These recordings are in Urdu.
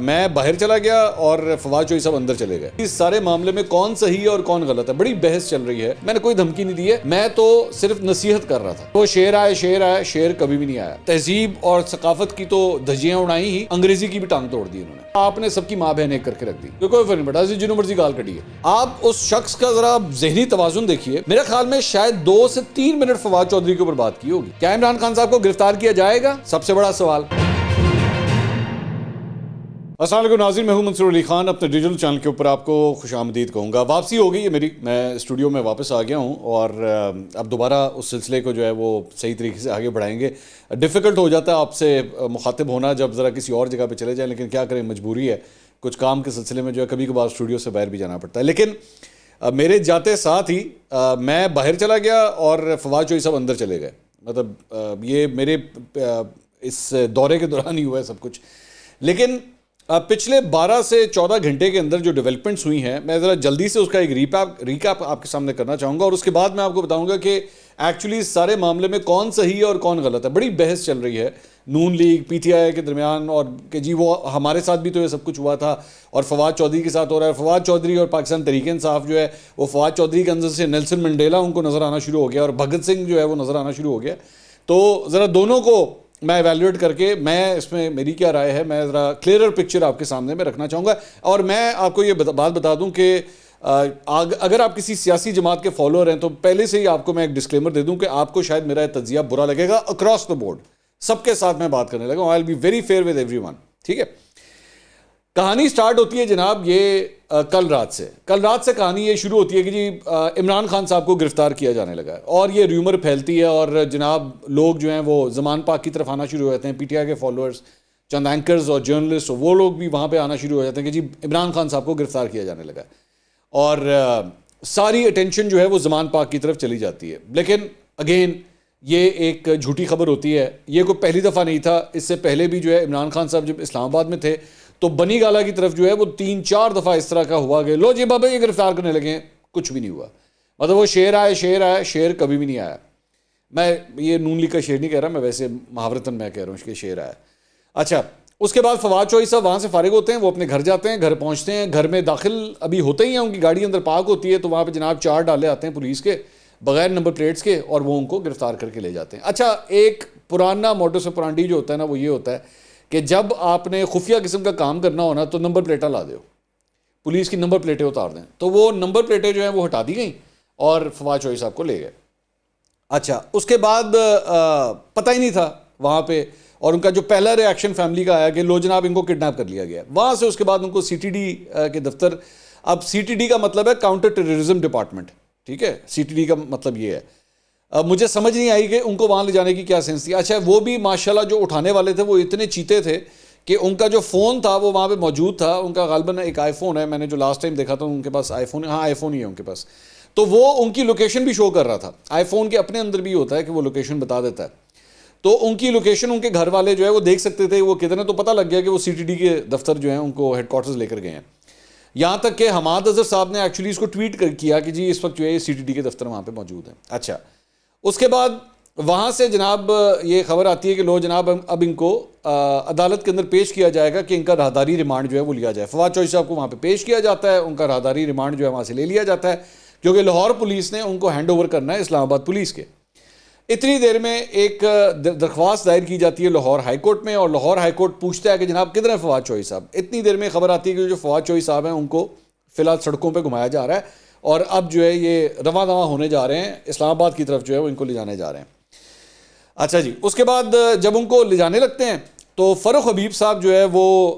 میں باہر چلا گیا اور فواد چوہدری صاحب اندر چلے گئے. اس سارے معاملے میں کون صحیح ہے اور کون غلط ہے بڑی بحث چل رہی ہے. میں نے کوئی دھمکی نہیں دی ہے, میں تو صرف نصیحت کر رہا تھا. وہ شعر آیا, شعر کبھی بھی نہیں آیا. تہذیب اور ثقافت کی تو دھجیاں اڑائی ہی, انگریزی کی بھی ٹانگ توڑ دی انہوں نے. آپ نے سب کی ماں بہن ایک کر کے رکھ دی, کوئی فرق نہیں پڑتا, جنہوں مرضی گال کٹیے. آپ اس شخص کا ذرا ذہنی توازن دیکھیے. میرے خیال میں شاید 2 سے 3 منٹ فواد چوہدری کے اوپر بات کی ہوگی. کیا عمران خان صاحب کو گرفتار کیا جائے گا؟ سب سے بڑا سوال. السلام علیکم ناظرین, میں ہوں منصور علی خان. اپنے ڈیجیٹل چینل کے اوپر آپ کو خوش آمدید کہوں گا. واپسی ہو گئی ہے میری, میں اسٹوڈیو میں واپس آ گیا ہوں اور اب دوبارہ اس سلسلے کو جو ہے وہ صحیح طریقے سے آگے بڑھائیں گے. ڈیفیکلٹ ہو جاتا ہے آپ سے مخاطب ہونا جب ذرا کسی اور جگہ پہ چلے جائیں, لیکن کیا کریں, مجبوری ہے. کچھ کام کے سلسلے میں جو ہے کبھی کبھار اسٹوڈیو سے باہر بھی جانا پڑتا ہے. لیکن میرے جاتے ساتھ ہی میں باہر چلا گیا اور فواد چوہدری صاحب اندر چلے گئے. مطلب یہ میرے اس دورے کے دوران ہی ہوا ہے سب کچھ. لیکن پچھلے 12 سے 14 گھنٹے کے اندر جو ڈیولپمنٹس ہوئی ہیں, میں ذرا جلدی سے اس کا ایک ریکیپ آپ کے سامنے کرنا چاہوں گا, اور اس کے بعد میں آپ کو بتاؤں گا کہ ایکچولی اس سارے معاملے میں کون صحیح ہے اور کون غلط ہے. بڑی بحث چل رہی ہے نون لیگ پی ٹی آئی کے درمیان, اور کہ جی وہ ہمارے ساتھ بھی تو یہ سب کچھ ہوا تھا اور فواد چوہدری کے ساتھ ہو رہا ہے. فواد چوہدری اور پاکستان تحریک انصاف جو ہے وہ فواد چوہدری کے اندر سے نیلسن منڈیلا ان کو نظر آنا شروع ہو گیا اور بھگت سنگھ جو ہے وہ نظر آنا شروع ہو گیا. تو ذرا دونوں کو میں ایویلیویٹ کر کے میں اس میں میری کیا رائے ہے, میں ذرا کلیئرر پکچر آپ کے سامنے میں رکھنا چاہوں گا. اور میں آپ کو یہ بات بتا دوں کہ اگر آپ کسی سیاسی جماعت کے فالوور ہیں تو پہلے سے ہی آپ کو میں ایک ڈسکلیمر دے دوں کہ آپ کو شاید میرا تجزیہ برا لگے گا. اکراس دا بورڈ سب کے ساتھ میں بات کرنے لگا ہوں. I will be very fair with everyone. ٹھیک ہے, کہانی سٹارٹ ہوتی ہے جناب یہ کل رات سے کہانی یہ شروع ہوتی ہے کہ جی عمران خان صاحب کو گرفتار کیا جانے لگا ہے, اور یہ ریومر پھیلتی ہے اور جناب لوگ جو ہیں وہ زمان پاک کی طرف آنا شروع ہو جاتے ہیں. پی ٹی آئی کے فالوورز, چند اینکرز اور جرنلسٹ, وہ لوگ بھی وہاں پہ آنا شروع ہو جاتے ہیں کہ جی عمران خان صاحب کو گرفتار کیا جانے لگا ہے, اور ساری اٹینشن جو ہے وہ زمان پاک کی طرف چلی جاتی ہے. لیکن اگین یہ ایک جھوٹی خبر ہوتی ہے. یہ کوئی پہلی دفعہ نہیں تھا, اس سے پہلے بھی جو ہے عمران خان صاحب جب اسلام آباد میں تھے تو بنی گالا کی طرف جو ہے وہ 3-4 دفعہ اس طرح کا ہوا کہ لو جی بابا یہ گرفتار کرنے لگے ہیں, کچھ بھی نہیں ہوا. مطلب وہ شعر آیا, شعر کبھی بھی نہیں آیا. میں یہ نون لیگ کا شعر نہیں کہہ رہا, میں ویسے محاورتاً میں کہہ رہا ہوں کہ شعر آیا. اچھا, اس کے بعد فواد چوہدری صاحب وہاں سے فارغ ہوتے ہیں, وہ اپنے گھر جاتے ہیں, گھر پہنچتے ہیں, گھر میں داخل ابھی ہوتے ہی ہیں, ان کی گاڑی اندر پارک ہوتی ہے تو وہاں پہ جناب 4 ڈالے آتے ہیں پولیس کے بغیر نمبر پلیٹس کے, اور وہ ان کو گرفتار کر کے لے جاتے ہیں. اچھا, ایک پرانا موڈس آپرانڈی جو ہوتا ہے نا وہ یہ ہوتا ہے کہ جب آپ نے خفیہ قسم کا کام کرنا ہونا تو نمبر پلیٹیں لا دو, پولیس کی نمبر پلیٹیں اتار دیں. تو وہ نمبر پلیٹیں جو ہیں وہ ہٹا دی گئیں اور فواد چوہدری صاحب کو لے گئے. اچھا, اس کے بعد پتہ ہی نہیں تھا وہاں پہ, اور ان کا جو پہلا ری ایکشن فیملی کا آیا کہ لو جناب ان کو کڈنیپ کر لیا گیا. وہاں سے اس کے بعد ان کو سی ٹی ڈی کے دفتر, اب سی ٹی ڈی کا مطلب ہے کاؤنٹر ٹیررزم ڈپارٹمنٹ. ٹھیک ہے, سی ٹی ڈی کا مطلب یہ ہے. مجھے سمجھ نہیں آئی کہ ان کو وہاں لے جانے کی کیا سینس تھی. اچھا, وہ بھی ماشاءاللہ جو اٹھانے والے تھے وہ اتنے چیتے تھے کہ ان کا جو فون تھا وہ وہاں پہ موجود تھا. ان کا غالباً ایک آئی فون ہے, میں نے جو لاسٹ ٹائم دیکھا تھا ان کے پاس آئی فون, ہاں آئی فون ہی ہے ان کے پاس. تو وہ ان کی لوکیشن بھی شو کر رہا تھا. آئی فون کے اپنے اندر بھی ہوتا ہے کہ وہ لوکیشن بتا دیتا ہے. تو ان کی لوکیشن ان کے گھر والے جو ہے وہ دیکھ سکتے تھے وہ کتنے. تو پتہ لگ گیا کہ وہ سی ٹی ڈی کے دفتر جو ہیں ان کو ہیڈ کوارٹرز لے کر گئے ہیں. یہاں تک کہ حماد اظہر صاحب نے ایکچولی اس کو ٹویٹ کیا کہ جی اس وقت جو ہے سی ٹی ڈی کے دفتر وہاں پہ موجود ہیں. اچھا, اس کے بعد وہاں سے جناب یہ خبر آتی ہے کہ لو جناب اب ان کو عدالت کے اندر پیش کیا جائے گا کہ ان کا راہداری ریمانڈ جو ہے وہ لیا جائے. فواد چوہدری صاحب کو وہاں پہ پیش کیا جاتا ہے, ان کا راہداری ریمانڈ جو ہے وہاں سے لے لیا جاتا ہے کیونکہ لاہور پولیس نے ان کو ہینڈ اوور کرنا ہے اسلام آباد پولیس کے. اتنی دیر میں ایک درخواست دائر کی جاتی ہے لاہور ہائی کورٹ میں, اور لاہور ہائی کورٹ پوچھتا ہے کہ جناب کدھر ہیں فواد چوہدری صاحب. اتنی دیر میں خبر آتی ہے کہ جو فواد چوہدری صاحب ہیں ان کو فی الحال سڑکوں پہ گھمایا جا رہا ہے, اور اب جو ہے یہ رواں دواں ہونے جا رہے ہیں اسلام آباد کی طرف جو ہے وہ ان کو لے جانے جا رہے ہیں. اچھا جی, اس کے بعد جب ان کو لے جانے لگتے ہیں تو فروخ حبیب صاحب جو ہے وہ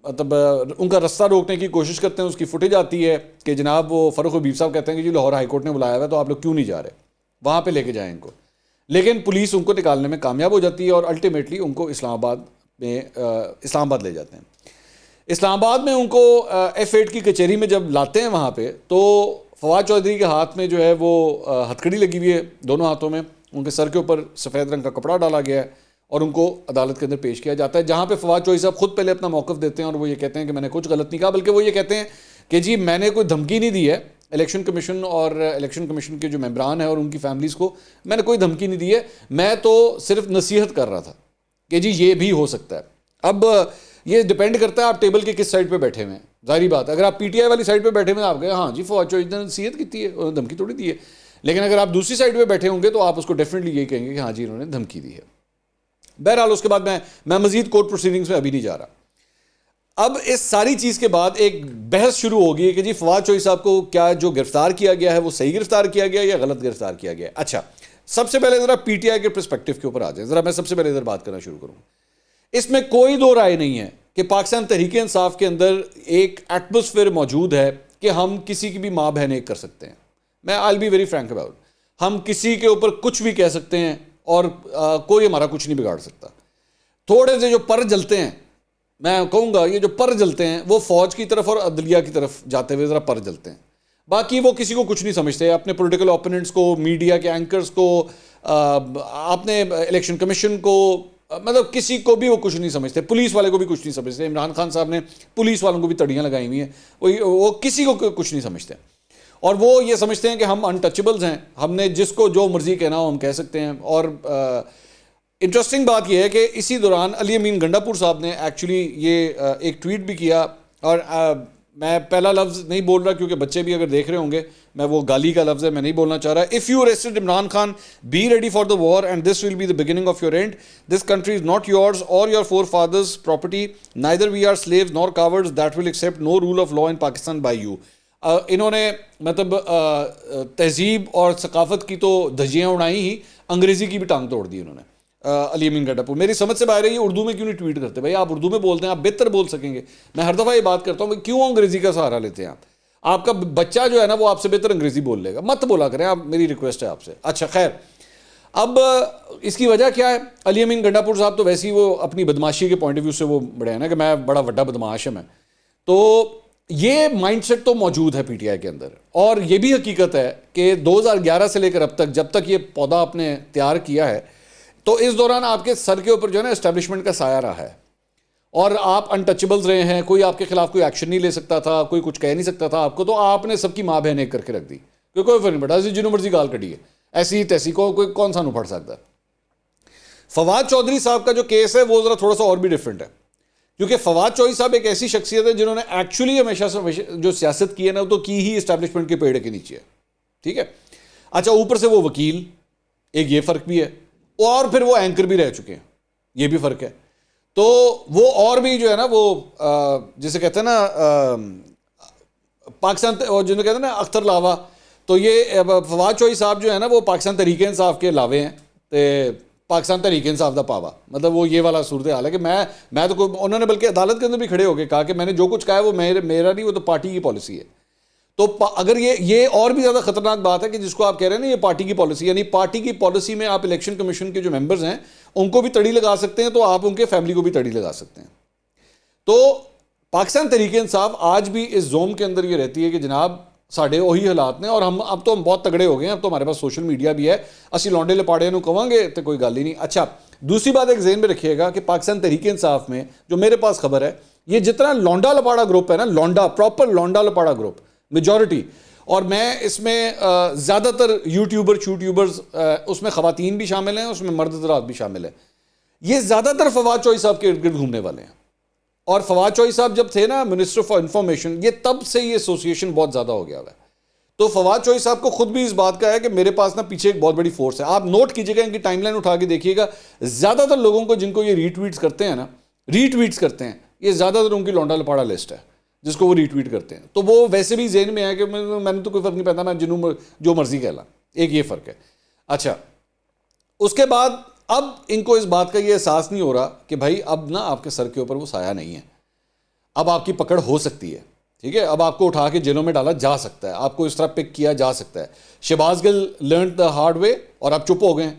مطلب ان کا رستہ روکنے کی کوشش کرتے ہیں. اس کی فوٹیج آتی ہے کہ جناب وہ فروخ حبیب صاحب کہتے ہیں کہ جی لاہور ہائی کورٹ نے بلایا ہوا ہے تو آپ لوگ کیوں نہیں جا رہے, وہاں پہ لے کے جائیں ان کو. لیکن پولیس ان کو نکالنے میں کامیاب ہو جاتی ہے اور الٹیمیٹلی ان کو اسلام آباد لے جاتے ہیں. اسلام آباد میں ان کو F8 کی کچہری میں جب لاتے ہیں وہاں پہ تو فواد چوہدری کے ہاتھ میں جو ہے وہ ہتھکڑی لگی ہوئی ہے, دونوں ہاتھوں میں. ان کے سر کے اوپر سفید رنگ کا کپڑا ڈالا گیا ہے اور ان کو عدالت کے اندر پیش کیا جاتا ہے, جہاں پہ فواد چوہدری صاحب خود پہلے اپنا موقف دیتے ہیں اور وہ یہ کہتے ہیں کہ میں نے کچھ غلط نہیں کہا, بلکہ وہ یہ کہتے ہیں کہ جی میں نے کوئی دھمکی نہیں دی ہے الیکشن کمیشن اور الیکشن کمیشن کے جو ممبران ہیں اور ان کی فیملیز کو, میں نے کوئی دھمکی نہیں دی ہے, میں تو صرف نصیحت کر رہا تھا کہ جی یہ بھی ہو سکتا ہے. اب یہ ڈپینڈ کرتا ہے آپ ٹیبل کے کس سائڈ پہ بیٹھے ہوئے ہیں. ظاہری بات ہے اگر آپ پی ٹی آئی والی سائڈ پہ بیٹھے ہوئے ہیں آپ کہیں ہاں جی فواد چوہدری نے نصیحت کی تھی ہے, دھمکی تھوڑی دی ہے. لیکن اگر آپ دوسری سائڈ پہ بیٹھے ہوں گے تو آپ اس کو ڈیفینیٹلی یہی کہیں گے کہ ہاں جی انہوں نے دھمکی دی ہے. بہرحال اس کے بعد میں مزید کورٹ پروسیڈنگز میں ابھی نہیں جا رہا. اب اس ساری چیز کے بعد ایک بحث شروع ہوگی کہ جی فواد چوہدری صاحب کو کیا جو گرفتار کیا گیا ہے وہ صحیح گرفتار کیا گیا یا غلط گرفتار کیا گیا ہے. اچھا سب سے پہلے ذرا پی ٹی آئی کے پرسپیکٹو کے اوپر آ جائیں, ذرا میں سب سے پہلے ادھر بات کرنا شروع کروں. اس میں کوئی دو رائے نہیں ہے کہ پاکستان تحریک انصاف کے اندر ایک ایٹماسفیئر موجود ہے کہ ہم کسی کی بھی ماں بہن ایک کر سکتے ہیں. میں آئی بی ویری فرینک اباؤٹ, ہم کسی کے اوپر کچھ بھی کہہ سکتے ہیں اور کوئی ہمارا کچھ نہیں بگاڑ سکتا. تھوڑے سے جو پر جلتے ہیں, میں کہوں گا یہ جو پر جلتے ہیں وہ فوج کی طرف اور عدلیہ کی طرف جاتے ہوئے ذرا پر جلتے ہیں. باقی وہ کسی کو کچھ نہیں سمجھتے, اپنے پولیٹیکل اوپوننٹس کو, میڈیا کے اینکرز کو, اپنے الیکشن کمیشن کو, مطلب کسی کو بھی وہ کچھ نہیں سمجھتے, پولیس والے کو بھی کچھ نہیں سمجھتے. عمران خان صاحب نے پولیس والوں کو بھی تڑیاں لگائی ہوئی ہیں, وہ کسی کو کچھ نہیں سمجھتے. اور وہ یہ سمجھتے ہیں کہ ہم انٹچیبلز ہیں, ہم نے جس کو جو مرضی کہنا ہو ہم کہہ سکتے ہیں. اور انٹرسٹنگ بات یہ ہے کہ اسی دوران علی امین گنڈا پور صاحب نے ایکچولی یہ ایک ٹویٹ بھی کیا, اور میں پہلا لفظ نہیں بول رہا کیونکہ بچے بھی اگر دیکھ رہے ہوں گے, میں وہ گالی کا لفظ ہے میں نہیں بولنا چاہ رہا. If you arrested Imran Khan be ready for the war and this will be the beginning of your end. This country is not yours or your forefathers' property, neither we are slaves nor cowards that will accept no rule of law in Pakistan by you. انہوں نے مطلب تہذیب اور ثقافت کی تو دھجیاں اڑائی ہی, انگریزی کی بھی ٹانگ توڑ دی انہوں نے. علی امین گنڈا پور میری سمجھ سے باہر ہے, یہ اردو میں کیوں نہیں ٹویٹ کرتے؟ بھائی آپ اردو میں بولتے ہیں, آپ بہتر بول سکیں گے. میں ہر دفعہ یہ بات کرتا ہوں کیوں انگریزی کا سہارا لیتے ہیں آپ کا بچہ جو ہے نا وہ آپ سے بہتر انگریزی بول لے گا, مت بولا کریں آپ, میری ریکویسٹ ہے آپ سے. اچھا خیر, اب اس کی وجہ کیا ہے؟ علی امین گنڈا پور صاحب تو ویسے ہی وہ اپنی بدماشی کے پوائنٹ آف ویو سے وہ بڑے ہیں نا کہ میں بڑا بڑا بدماش ہوں میں, تو یہ مائنڈ سیٹ تو موجود ہے پی ٹی آئی کے اندر. اور یہ بھی حقیقت ہے کہ 2011 سے لے کر اب تک جب تک یہ پودا آپ نے تیار کیا ہے تو اس دوران آپ کے سر کے اوپر جو ہے نا اسٹیبلشمنٹ کا سایہ رہا ہے, اور آپ انٹچیبلز رہے ہیں, کوئی آپ کے خلاف کوئی ایکشن نہیں لے سکتا تھا, کوئی کچھ کہہ نہیں سکتا تھا آپ کو, تو آپ نے سب کی ماں بہن ایک کر کے رکھ دی. کوئی فرق نہیں پڑا, جنہوں مرضی گال کٹی ہے, ایسی تیسی کو کوئی کون سا نہیں پڑھ سکتا. فواد چودھری صاحب کا جو کیس ہے وہ ذرا تھوڑا سا اور بھی ڈفرینٹ ہے, کیونکہ فواد چودھری صاحب ایک ایسی شخصیت ہے جنہوں نے ایکچولی ہمیشہ سے جو سیاست کی ہے نا وہ تو کی ہی اسٹیبلشمنٹ کے پیڑ کے نیچے ہے. ٹھیک ہے, اچھا اوپر سے وہ وکیل, ایک یہ فرق بھی ہے, اور پھر وہ اینکر بھی رہ چکے ہیں, یہ بھی فرق ہے. تو وہ اور بھی جو ہے نا وہ جسے کہتے ہیں نا پاکستان, جنہوں کہتے ہیں نا اختر لاوا, تو یہ فواد چودھری صاحب جو ہے نا وہ پاکستان تحریک انصاف کے لاوے ہیں, تے پاکستان تحریک انصاف دا پاوا, مطلب وہ یہ والا صورت حال ہے کہ میں تو انہوں نے بلکہ عدالت کے اندر بھی کھڑے ہو کے کہا کہ میں نے جو کچھ کہا ہے وہ میرا نہیں, وہ تو پارٹی کی پالیسی ہے. تو اگر یہ اور بھی زیادہ خطرناک بات ہے کہ جس کو آپ کہہ رہے ہیں نا یہ پارٹی کی پالیسی, یعنی پارٹی کی پالیسی میں آپ الیکشن کمیشن کے جو ممبرز ہیں ان کو بھی تڑی لگا سکتے ہیں, تو آپ ان کے فیملی کو بھی تڑی لگا سکتے ہیں. تو پاکستان تحریک انصاف آج بھی اس زوم کے اندر یہ رہتی ہے کہ جناب ساڑھے وہی حالات نے, اور اب تو ہم بہت تگڑے ہو گئے ہیں, اب تو ہمارے پاس سوشل میڈیا بھی ہے, اسی لونڈے لپاڑے نو کہیں گے تو کوئی گل ہی نہیں. اچھا دوسری بات ایک ذہن میں رکھیے گا کہ پاکستان تحریک انصاف میں جو میرے پاس خبر ہے, یہ جتنا لونڈا لپاڑا گروپ ہے نا, لونڈا پراپر لونڈا لپاڑا گروپ میجورٹی, اور میں اس میں زیادہ تر یوٹیوبرز اس میں خواتین بھی شامل ہیں, اس میں مرد حضرات بھی شامل ہیں, یہ زیادہ تر فواد چودھری صاحب کے ارد گرد گھومنے والے ہیں. اور فواد چودھری صاحب جب تھے نا منسٹر فار انفارمیشن, یہ تب سے یہ ایسوسیشن بہت زیادہ ہو گیا ہوا ہے. تو فواد چودھری صاحب کو خود بھی اس بات کا ہے کہ میرے پاس نا پیچھے ایک بہت بڑی فورس ہے. آپ نوٹ کیجیے گا, ان کی ٹائم لائن اٹھا کے دیکھیے گا, زیادہ تر لوگوں کو جن کو یہ ری ٹویٹس کرتے ہیں نا, ری ٹویٹس کرتے ہیں, یہ زیادہ تر ان کی لونڈا لپاڑا لسٹ ہے جس کو وہ ری ٹویٹ کرتے ہیں. تو وہ ویسے بھی ذہن میں ہے کہ میں نے تو کوئی فرق نہیں پڑتا, میں جنوں جو مرضی کہہ لاں, ایک یہ فرق ہے. اچھا اس کے بعد اب ان کو اس بات کا یہ احساس نہیں ہو رہا کہ بھائی اب نا آپ کے سر کے اوپر وہ سایہ نہیں ہے, اب آپ کی پکڑ ہو سکتی ہے. ٹھیک ہے, اب آپ کو اٹھا کے جیلوں میں ڈالا جا سکتا ہے, آپ کو اس طرح پک کیا جا سکتا ہے. Shahbaz Gill learned the hard way اور اب چپ ہو گئے.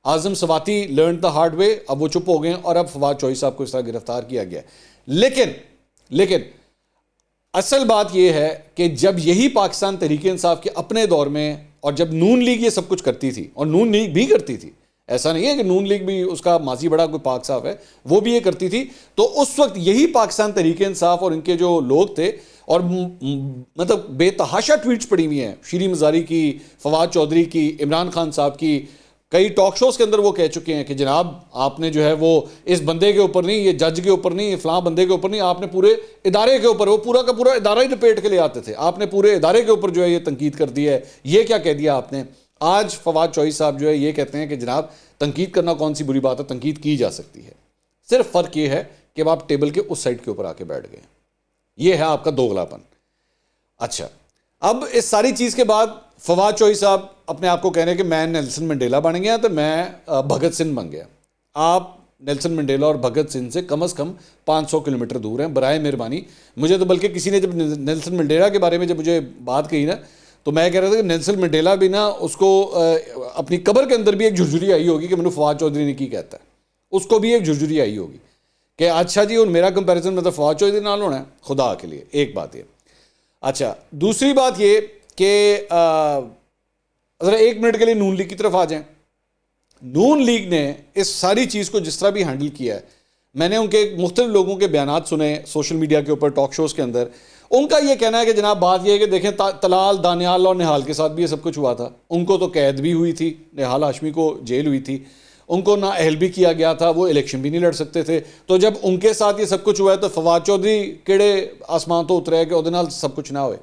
Azam Swati learned the hard way, اب وہ چپ ہو گئے, اور اب فواد چودھری صاحب کو اس طرح گرفتار کیا گیا. لیکن اصل بات یہ ہے کہ جب یہی پاکستان تحریک انصاف کے اپنے دور میں, اور جب نون لیگ یہ سب کچھ کرتی تھی, اور نون لیگ بھی کرتی تھی, ایسا نہیں ہے کہ نون لیگ بھی اس کا ماضی بڑا کوئی پاک صاف ہے, وہ بھی یہ کرتی تھی, تو اس وقت یہی پاکستان تحریک انصاف اور ان کے جو لوگ تھے, اور مطلب بے تحاشا ٹویٹس پڑی ہوئی ہیں, شیریں مزاری کی, فواد چودھری کی, عمران خان صاحب کی, کئی ٹاک شوز کے اندر وہ کہہ چکے ہیں کہ جناب آپ نے جو ہے وہ اس بندے کے اوپر نہیں, یہ جج کے اوپر نہیں, یہ فلاں بندے کے اوپر نہیں, آپ نے پورے ادارے کے اوپر, وہ پورا کا پورا ادارہ ہی لپیٹ کے لے آتے تھے, آپ نے پورے ادارے کے اوپر جو ہے یہ تنقید کر دی ہے, یہ کیا کہہ دیا آپ نے. آج فواد چوہدری صاحب جو ہے یہ کہتے ہیں کہ جناب تنقید کرنا کون سی بری بات ہے, تنقید کی جا سکتی ہے, صرف فرق یہ ہے کہ آپ ٹیبل کے اس سائڈ کے اوپر آ کے بیٹھ گئے. یہ ہے آپ کا دوغلاپن. اچھا, اب اس ساری چیز کے بعد فواد چوہدری صاحب اپنے آپ کو کہہ رہے ہیں کہ میں نیلسن منڈیلا بن گیا تو میں بھگت سنگھ بن گیا. آپ نیلسن منڈیلا اور بھگت سنگھ سے کم از کم 500 کلومیٹر دور ہیں. برائے مہربانی, مجھے تو بلکہ کسی نے جب نیلسن منڈیلا کے بارے میں جب مجھے بات کہی نا, تو میں کہہ رہا تھا کہ نیلسن منڈیلا بھی نا, اس کو اپنی قبر کے اندر بھی ایک جھرجھری آئی ہوگی کہ میں نے فواد چوہدری نے کی کہتا ہے, اس کو بھی ایک جھرجھری آئی ہوگی کہ اچھا جی میرا کمپیریزن مطلب فواد چوہدری نال ہونا ہے. خدا کے لیے ایک بات یہ. اچھا, دوسری بات یہ کہ ذرا ایک منٹ کے لیے نون لیگ کی طرف آ جائیں. نون لیگ نے اس ساری چیز کو جس طرح بھی ہینڈل کیا ہے, میں نے ان کے مختلف لوگوں کے بیانات سنے سوشل میڈیا کے اوپر, ٹاک شوز کے اندر. ان کا یہ کہنا ہے کہ جناب بات یہ ہے کہ دیکھیں طلال, دانیال اور نہال کے ساتھ بھی یہ سب کچھ ہوا تھا. ان کو تو قید بھی ہوئی تھی, نہال ہاشمی کو جیل ہوئی تھی, ان کو نااہل بھی کیا گیا تھا, وہ الیکشن بھی نہیں لڑ سکتے تھے. تو جب ان کے ساتھ یہ سب کچھ ہوا ہے تو فواد چوہدری کیڑے آسمان تو اترے کہ وہ سب کچھ نہ ہوئے.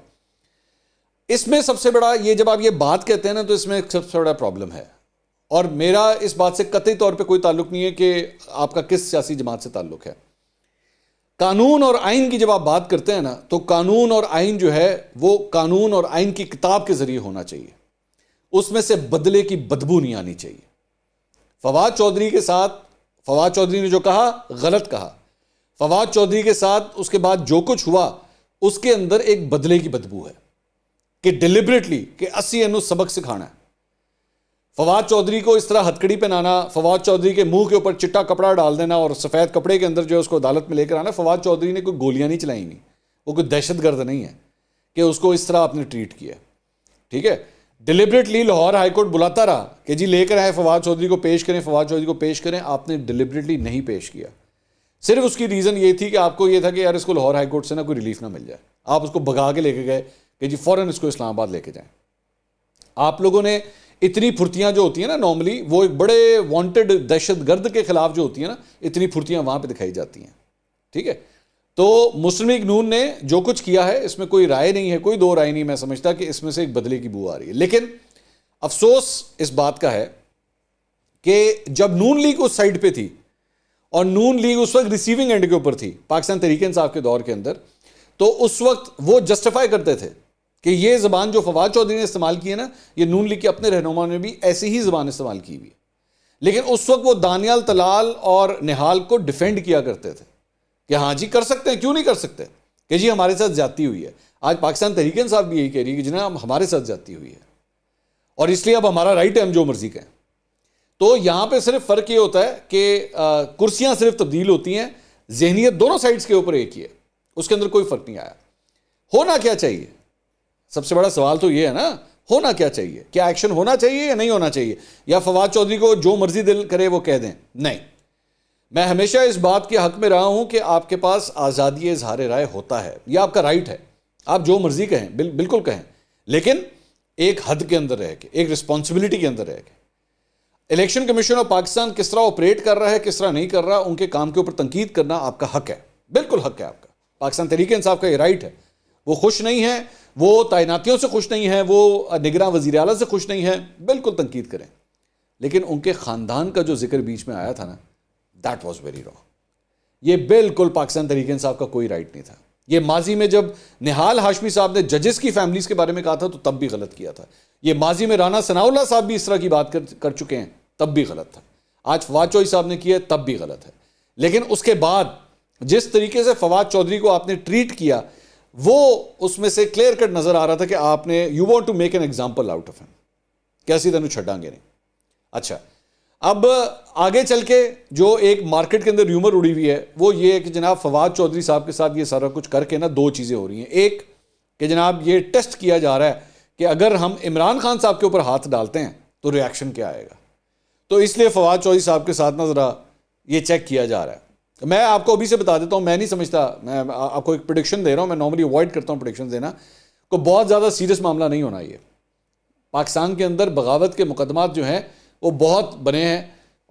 اس میں سب سے بڑا یہ, جب آپ یہ بات کہتے ہیں نا, تو اس میں سب سے بڑا پرابلم ہے, اور میرا اس بات سے قطعی طور پہ کوئی تعلق نہیں ہے کہ آپ کا کس سیاسی جماعت سے تعلق ہے. قانون اور آئین کی جب آپ بات کرتے ہیں نا, تو قانون اور آئین جو ہے وہ قانون اور آئین کی کتاب کے ذریعے ہونا چاہیے, اس میں سے بدلے کی بدبو نہیں آنی چاہیے. فواد چوہدری کے ساتھ, فواد چوہدری نے جو کہا غلط کہا. فواد چوہدری کے ساتھ اس کے بعد جو کچھ ہوا اس کے اندر ایک بدلے کی بدبو ہے کہ ڈیلیبریٹلی کہ 80 انو سبق سکھانا ہے. فواد چوہدری کو اس طرح ہتکڑی پہنانا, فواد چوہدری کے منہ کے اوپر چٹا کپڑا ڈال دینا اور سفید کپڑے کے اندر جو ہے اس کو عدالت میں لے کر آنا. فواد چوہدری نے کوئی گولیاں نہیں چلائی, نہیں, وہ کوئی دہشت گرد نہیں ہے کہ اس کو اس طرح آپ نے ٹریٹ کیا. ٹھیک ہے, ڈیلیبریٹلی لاہور ہائی کورٹ بلاتا رہا کہ جی لے کر آئے فواد چوہدری کو پیش کریں, فواد چوہدری کو پیش کریں. آپ نے ڈیلیبریٹلی نہیں پیش کیا. صرف اس کی ریزن یہ تھی کہ آپ کو یہ تھا کہ یار اس کو لاہور ہائی کورٹ سے نا کوئی ریلیف نہ مل جائے. آپ اس کو بھگا کے لے کے گئے کہ جی فوراً اس کو اسلام آباد لے کے جائیں. آپ لوگوں نے اتنی پھرتیاں جو ہوتی ہیں نا نارملی, وہ ایک بڑے وانٹڈ دہشت گرد کے خلاف جو ہوتی ہیں نا, اتنی پھرتیاں وہاں پہ دکھائی جاتی ہیں. ٹھیک ہے, تو مسلم لیگ نون نے جو کچھ کیا ہے اس میں کوئی رائے نہیں ہے, کوئی دو رائے نہیں. میں سمجھتا کہ اس میں سے ایک بدلے کی بو آ رہی ہے. لیکن افسوس اس بات کا ہے کہ جب نون لیگ اس سائڈ پہ تھی اور نون لیگ اس وقت ریسیونگ اینڈ کے اوپر تھی پاکستان تحریک انصاف کے دور کے اندر, تو اس وقت وہ جسٹیفائی کرتے تھے کہ یہ زبان جو فواد چوہدری نے استعمال کی ہے نا, یہ نون لیگ کے اپنے رہنما نے بھی ایسی ہی زبان استعمال کی ہوئی ہے. لیکن اس وقت وہ دانیال, طلال اور نہال کو ڈیفینڈ کیا کرتے تھے کہ ہاں جی کر سکتے ہیں, کیوں نہیں کر سکتے, کہ جی ہمارے ساتھ زیادتی ہوئی ہے. آج پاکستان تحریک انصاف بھی یہی کہہ رہی ہے کہ جناب ہمارے ساتھ زیادتی ہوئی ہے اور اس لیے اب ہمارا رائٹ ہے, ہم جو مرضی کہیں. تو یہاں پہ صرف فرق یہ ہوتا ہے کہ کرسیاں صرف تبدیل ہوتی ہیں, ذہنیت دونوں سائڈز کے اوپر ایک ہی ہے, اس کے اندر کوئی فرق نہیں آیا. ہونا کیا چاہیے, سب سے بڑا سوال تو یہ ہے نا, ہونا کیا چاہیے, کیا ایکشن ہونا چاہیے یا نہیں ہونا چاہیے, یا فواد چوہدری کو جو مرضی دل کرے وہ کہہ دیں. نہیں, میں ہمیشہ اس بات کے حق میں رہا ہوں کہ آپ کے پاس آزادی اظہار رائے ہوتا ہے, یہ آپ کا رائٹ ہے, آپ جو مرضی کہیں بالکل کہیں, لیکن ایک حد کے اندر رہ کے, ایک رسپانسبلٹی کے اندر رہ کے. الیکشن کمیشن آف پاکستان کس طرح آپریٹ کر رہا ہے, کس طرح نہیں کر رہا, ان کے کام کے اوپر تنقید کرنا آپ کا حق ہے, بالکل حق ہے آپ کا. پاکستان تحریک انصاف کا یہ رائٹ ہے. وہ خوش نہیں ہے, وہ تعیناتیوں سے خوش نہیں ہے, وہ نگراں وزیر اعلیٰ سے خوش نہیں ہے, بالکل تنقید کریں. لیکن ان کے خاندان کا جو ذکر بیچ میں آیا تھا نا, دیٹ واز ویری رانگ. یہ بالکل پاکستان تحریک انصاف کا کوئی رائٹ نہیں تھا. یہ ماضی میں جب نہال ہاشمی صاحب نے ججز کی فیملیز کے بارے میں کہا تھا تو تب بھی غلط کیا تھا. یہ ماضی میں رانا ثناء اللہ صاحب بھی اس طرح کی بات کر چکے ہیں, تب بھی غلط تھا. آج فواد چوہدری صاحب نے کیا تب بھی غلط ہے. لیکن اس کے بعد جس طریقے سے فواد چوہدری کو آپ نے ٹریٹ کیا, وہ اس میں سے کلیئر کٹ نظر آ رہا تھا کہ آپ نے you want to make an example out of him, کیسی تینوں چھڈاں گے نہیں. اچھا, اب آگے چل کے جو ایک مارکیٹ کے اندر ریومر اڑی ہوئی ہے وہ یہ ہے کہ جناب فواد چوہدری صاحب کے ساتھ یہ سارا کچھ کر کے نا دو چیزیں ہو رہی ہیں. ایک کہ جناب یہ ٹیسٹ کیا جا رہا ہے کہ اگر ہم عمران خان صاحب کے اوپر ہاتھ ڈالتے ہیں تو ریاکشن کیا آئے گا, تو اس لیے فواد چوہدری صاحب کے ساتھ نا ذرا یہ چیک کیا جا رہا ہے. میں آپ کو ابھی سے بتا دیتا ہوں, میں نہیں سمجھتا, میں آپ کو ایک پریڈکشن دے رہا ہوں, میں نارملی اوائڈ کرتا ہوں پریڈکشن دینا, کو بہت زیادہ سیریس معاملہ نہیں ہونا. یہ پاکستان کے اندر بغاوت کے مقدمات جو ہیں وہ بہت بنے ہیں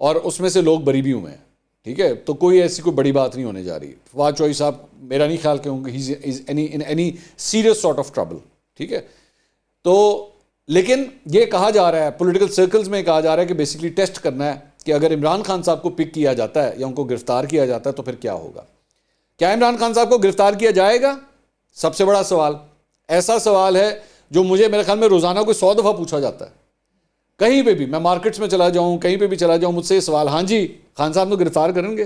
اور اس میں سے لوگ بری بھی ہوئے ہیں. ٹھیک ہے, تو کوئی ایسی کوئی بڑی بات نہیں ہونے جا رہی. فواد چوہدری صاحب میرا نہیں خیال کہ he is any serious sort of trouble. ٹھیک ہے, تو لیکن یہ کہا جا رہا ہے پولیٹیکل سرکلز میں, کہا جا رہا ہے کہ بیسکلی ٹیسٹ کرنا ہے کہ اگر عمران خان صاحب کو پک کیا جاتا ہے یا ان کو گرفتار کیا جاتا ہے تو پھر کیا ہوگا. کیا عمران خان صاحب کو گرفتار کیا جائے گا؟ سب سے بڑا سوال. ایسا سوال ہے جو مجھے میرے خیال میں روزانہ کوئی 100 دفعہ پوچھا جاتا ہے. کہیں پہ بھی, میں مارکیٹس میں چلا جاؤں, کہیں پہ بھی چلا جاؤں, مجھ سے یہ سوال, ہاں جی خان صاحب کو گرفتار کریں گے؟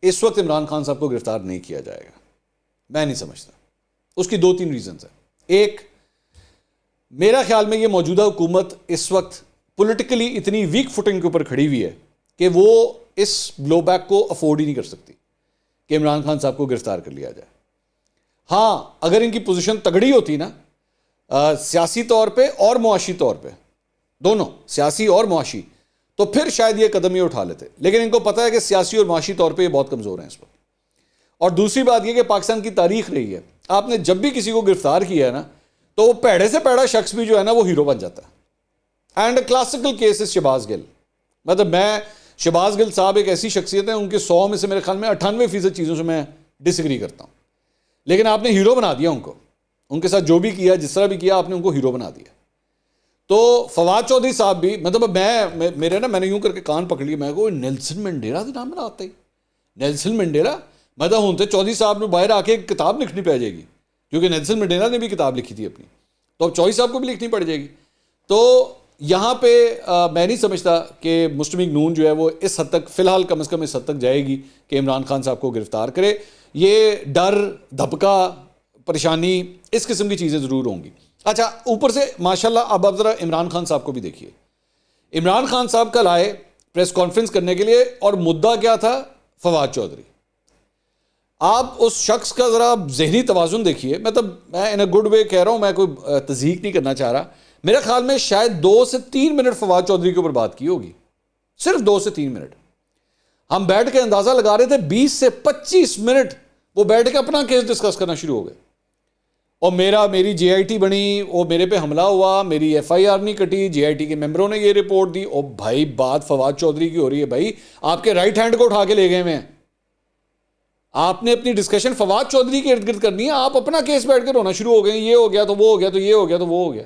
اس وقت عمران خان صاحب کو گرفتار نہیں کیا جائے گا, میں نہیں سمجھتا. اس کی 2-3 ریزنز ہیں. ایک, میرا خیال میں یہ موجودہ حکومت اس وقت پولیٹیکلی اتنی ویک فوٹنگ کے اوپر کھڑی ہوئی ہے کہ وہ اس بلو بیک کو افورڈ ہی نہیں کر سکتی کہ عمران خان صاحب کو گرفتار کر لیا جائے. ہاں اگر ان کی پوزیشن تگڑی ہوتی نا سیاسی طور پہ اور معاشی طور پہ, دونوں سیاسی اور معاشی, تو پھر شاید یہ قدم ہی اٹھا لیتے. لیکن ان کو پتہ ہے کہ سیاسی اور معاشی طور پہ یہ بہت کمزور ہیں اس وقت. اور دوسری بات یہ کہ پاکستان کی تاریخ رہی ہے, آپ نے جب بھی کسی کو گرفتار کیا ہے نا تو وہ پیڑے سے پیڑا شخص بھی جو ہے نا وہ ہیرو بن جاتا ہے. And classical case is Shahbaz Gill. مطلب میں شہباز گل صاحب ایک ایسی شخصیت ہیں, ان کے 100 میں سے میرے خیال میں 98% چیزوں سے میں ڈس ایگری کرتا ہوں, لیکن آپ نے ہیرو بنا دیا ان کو. ان کے ساتھ جو بھی کیا, جس طرح بھی کیا, آپ نے ان کو ہیرو بنا دیا. تو فواد چودھری صاحب بھی, مطلب میں نے یوں کر کے کان پکڑ لیا, میں کو نیلسن منڈیلا کے نام بنا آتا ہی. نیلسن منڈیلا مطلب ہوں تو چودھری صاحب نے باہر آ کے ایک کتاب لکھنی پڑ جائے گی, کیونکہ نیلسن منڈیلا نے بھی کتاب لکھی تھی اپنی, تو اب چودھری صاحب کو بھی لکھنی پڑ جائے گی. تو یہاں پہ میں نہیں سمجھتا کہ مسلم لیگ نون جو ہے وہ اس حد تک, فی الحال کم از کم اس حد تک جائے گی کہ عمران خان صاحب کو گرفتار کرے. یہ ڈر, دھبکا, پریشانی, اس قسم کی چیزیں ضرور ہوں گی. اچھا, اوپر سے ماشاءاللہ اب آپ ذرا عمران خان صاحب کو بھی دیکھیے. عمران خان صاحب کل آئے پریس کانفرنس کرنے کے لیے, اور مدعا کیا تھا؟ فواد چودھری. آپ اس شخص کا ذرا ذہنی توازن دیکھیے. مطلب میں ان اے گڈ وے کہہ رہا ہوں, میں کوئی تضحیق نہیں کرنا چاہ رہا. میرے خیال میں شاید 2 سے 3 منٹ فواد چودھری کے اوپر بات کی ہوگی, صرف 2 سے 3 منٹ. ہم بیٹھ کے اندازہ لگا رہے تھے 20 سے 25 منٹ وہ بیٹھ کے اپنا کیس ڈسکس کرنا شروع ہو گئے. اور میری جے آئی ٹی بنی, وہ میرے پہ حملہ ہوا, میری ایف آئی آر نہیں کٹی, جے آئی ٹی کے ممبروں نے یہ رپورٹ دی. اور بھائی بات فواد چودھری کی ہو رہی ہے. بھائی آپ کے رائٹ ہینڈ کو اٹھا کے لے گئے ہیں, آپ نے اپنی ڈسکشن فواد چودھری کے ارد گرد کرنی ہے, آپ اپنا کیس بیٹھ کے رونا شروع ہو گئے, یہ ہو گیا تو وہ ہو گیا, تو یہ ہو گیا تو وہ ہو گیا.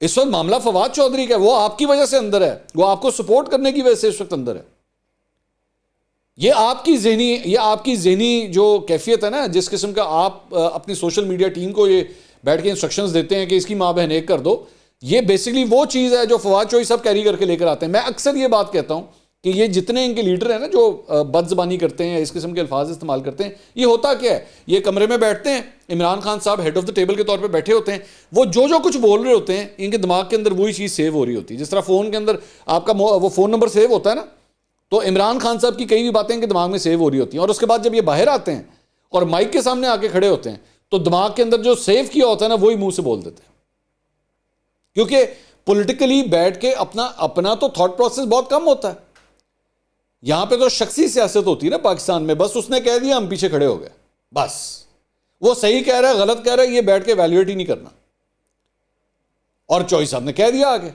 اس وقت معاملہ فواد چودھری کا ہے, وہ آپ کی وجہ سے اندر ہے, وہ آپ کو سپورٹ کرنے کی وجہ سے اس وقت اندر ہے. یہ آپ کی ذہنی جو کیفیت ہے نا, جس قسم کا آپ اپنی سوشل میڈیا ٹیم کو یہ بیٹھ کے انسٹرکشنز دیتے ہیں کہ اس کی ماں بہن ایک کر دو, یہ بیسکلی وہ چیز ہے جو فواد چودھری صاحب کیری کر کے لے کر آتے ہیں. میں اکثر یہ بات کہتا ہوں کہ یہ جتنے ان کے لیڈر ہیں نا جو بد زبانی کرتے ہیں, اس قسم کے الفاظ استعمال کرتے ہیں, یہ ہوتا کیا ہے؟ یہ کمرے میں بیٹھتے ہیں, عمران خان صاحب ہیڈ آف دا ٹیبل کے طور پہ بیٹھے ہوتے ہیں, وہ جو کچھ بول رہے ہوتے ہیں ان کے دماغ کے اندر وہی چیز سیو ہو رہی ہوتی ہے. جس طرح فون کے اندر آپ کا وہ فون نمبر سیو ہوتا ہے نا, تو عمران خان صاحب کی کئی بھی باتیں ان کے دماغ میں سیو ہو رہی ہوتی ہیں. اور اس کے بعد جب یہ باہر آتے ہیں اور مائک کے سامنے آ کے کھڑے ہوتے ہیں تو دماغ کے اندر جو سیو کیا ہوتا ہے نا وہی منہ سے بول دیتے ہیں. کیونکہ پولیٹیکلی بیٹھ کے اپنا تو تھاٹ پروسیس بہت کم ہوتا ہے. یہاں پہ تو شخصی سیاست ہوتی ہے نا پاکستان میں, بس اس نے کہہ دیا ہم پیچھے کھڑے ہو گئے, بس وہ صحیح کہہ رہا ہے غلط کہہ رہا ہے یہ بیٹھ کے ویلیویٹ ہی نہیں کرنا. اور چوہدری صاحب نے کہہ دیا آگے,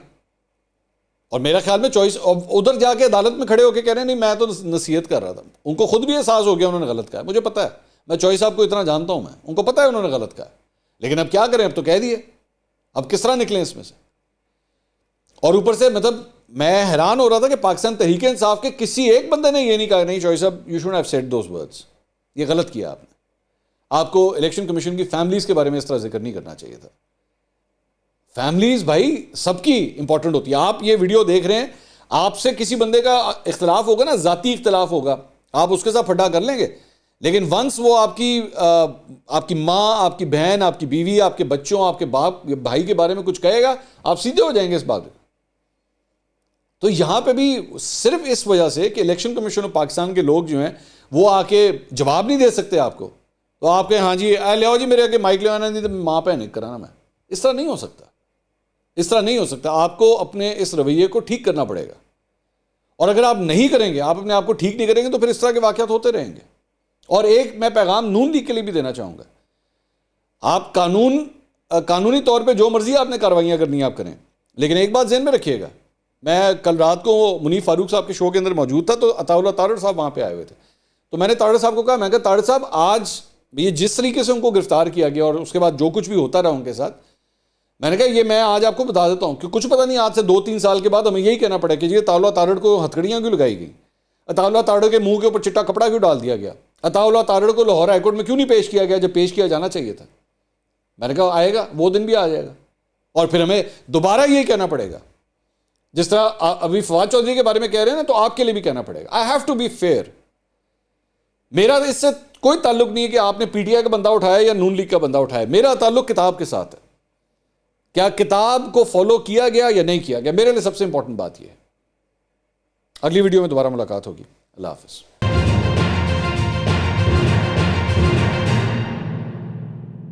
اور میرا خیال میں چوہدری ادھر جا کے عدالت میں کھڑے ہو کے کہہ رہے ہیں نہیں میں تو نصیحت کر رہا تھا. ان کو خود بھی احساس ہو گیا انہوں نے غلط کہا, مجھے پتا ہے, میں چوہدری صاحب کو اتنا جانتا ہوں, میں ان کو پتا ہے انہوں نے غلط کہا, لیکن اب کیا کریں, اب تو کہہ دیے, اب کس طرح نکلیں اس میں سے. اور اوپر سے مطلب میں حیران ہو رہا تھا کہ پاکستان تحریک انصاف کے کسی ایک بندے نے یہ نہیں کہا نہیں چوہدری صاحب you should have said those words, یہ غلط کیا آپ نے, آپ کو الیکشن کمیشن کی فیملیز کے بارے میں اس طرح ذکر نہیں کرنا چاہیے تھا. فیملیز بھائی سب کی امپورٹنٹ ہوتی ہے. آپ یہ ویڈیو دیکھ رہے ہیں, آپ سے کسی بندے کا اختلاف ہوگا نا, ذاتی اختلاف ہوگا, آپ اس کے ساتھ پھڈا کر لیں گے, لیکن ونس وہ آپ کی ماں, آپ کی بہن, آپ کی بیوی, آپ کے بچوں, آپ کے باپ بھائی کے بارے میں کچھ کہے گا, آپ سیدھے ہو جائیں گے اس بات پہ. تو یہاں پہ بھی صرف اس وجہ سے کہ الیکشن کمیشن آف پاکستان کے لوگ جو ہیں وہ آ کے جواب نہیں دے سکتے آپ کو, تو آپ کہیں ہاں جی لے آؤ جی میرے آگے مائک لے آنا, نہیں تو ماں پہ نہیں کرانا. میں اس طرح نہیں ہو سکتا, اس طرح نہیں ہو سکتا. آپ کو اپنے اس رویے کو ٹھیک کرنا پڑے گا, اور اگر آپ نہیں کریں گے, آپ اپنے آپ کو ٹھیک نہیں کریں گے, تو پھر اس طرح کے واقعات ہوتے رہیں گے. اور ایک میں پیغام نون لیگ کے لیے بھی دینا چاہوں گا, آپ قانونی طور پہ جو مرضی آپ نے کاروائیاں کرنی ہیں آپ کریں, لیکن ایک بات ذہن میں رکھیے گا، میں کل رات کو منیف فاروق صاحب کے شو کے اندر موجود تھا تو عطا اللہ تارڑ صاحب وہاں پہ آئے ہوئے تھے، تو میں نے تارڑ صاحب کو کہا، میں کہا تارڑ صاحب آج یہ جس طریقے سے ان کو گرفتار کیا گیا اور اس کے بعد جو کچھ بھی ہوتا رہا ان کے ساتھ، میں نے کہا یہ میں آج آپ کو بتا دیتا ہوں کہ کچھ پتہ نہیں آج سے 2-3 سال کے بعد ہمیں یہی کہنا پڑے کہ یہ عطا اللہ تارڑ کو ہتھکڑیاں کیوں لگائی گئیں، عطا اللہ تارڑ کے منہ کے اوپر چٹا کپڑا کیوں ڈال دیا گیا، عطا اللہ تارڑ کو لاہور ہائی کورٹ میں کیوں نہیں پیش کیا گیا جب پیش کیا جانا چاہیے تھا۔ میں نے کہا آئے گا وہ دن بھی آ جائے گا اور پھر ہمیں دوبارہ یہ کہنا پڑے گا، جس طرح ابھی فواد چودھری کے بارے میں کہہ رہے ہیں نا، تو آپ کے لیے بھی کہنا پڑے گا، I have to be fair. میرا اس سے کوئی تعلق نہیں ہے کہ آپ نے پی ٹی آئی کا بندہ اٹھایا یا نون لیگ کا بندہ اٹھایا، میرا تعلق کتاب کے ساتھ ہے، کیا کتاب کو فالو کیا گیا یا نہیں کیا گیا، میرے لیے سب سے امپورٹنٹ بات یہ ہے۔ اگلی ویڈیو میں دوبارہ ملاقات ہوگی، اللہ حافظ۔